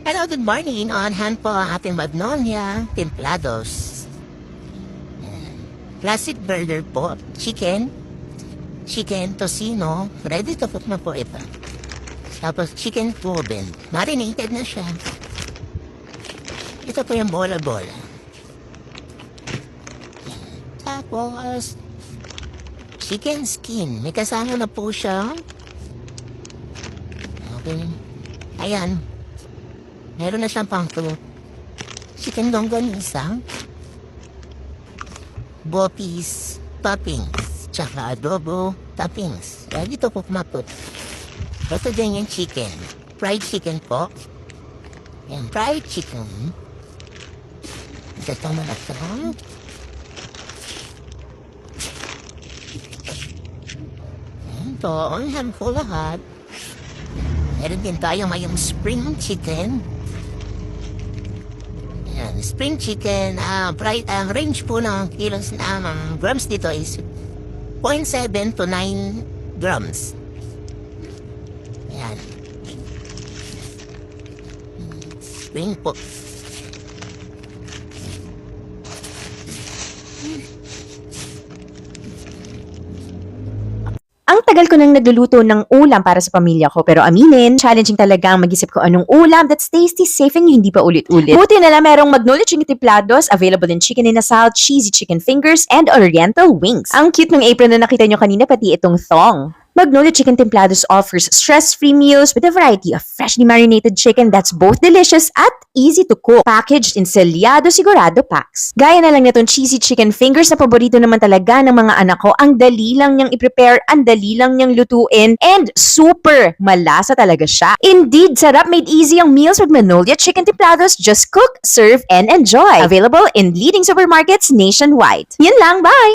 Hello, good morning. On hand po ang ating Magnolia Templados. Classic burger po. Chicken tocino. Ready to cook na po ito. Tapos chicken Koben. Marinated na siya. Ito po yung bola-bola. Tapos chicken skin. May kasama na po siya. Okay. Ayan. Meron na siyang pangko. Chicken longganisa. Bopis toppings. Tsaka adobo toppings. Ready to cook na po. Ito din yung chicken. Fried chicken po. Yan, fried chicken. Ito naman ito. Ito, ang handful lahat. Meron din tayo ngayong spring chicken. Yan, spring chicken. Ang range po ng kilos na grams dito is 0.7 to 9 grams. Yan. Spring po. Ang tagal ko nang nagluluto ng ulam para sa pamilya ko, pero aminin, challenging talaga ang mag-isip ko anong ulam that's tasty, safe, and hindi pa ulit-ulit. Buti na lang merong Magnolia Chicken Templados, available in chicken inasal, cheesy chicken fingers, and oriental wings. Ang cute ng apron na nakita nyo kanina, pati itong thong. Magnolia Chicken Templados offers stress-free meals with a variety of freshly marinated chicken that's both delicious at easy to cook. Packaged in Selyado Sigurado packs. Gaya na lang nitong cheesy chicken fingers na paborito naman talaga ng mga anak ko. Ang dali lang niyang i-prepare, ang dali lang niyang lutuin, and super malasa talaga siya. Indeed, sarap, made easy ang meals with Magnolia Chicken Templados. Just cook, serve, and enjoy. Available in leading supermarkets nationwide. Yun lang, bye!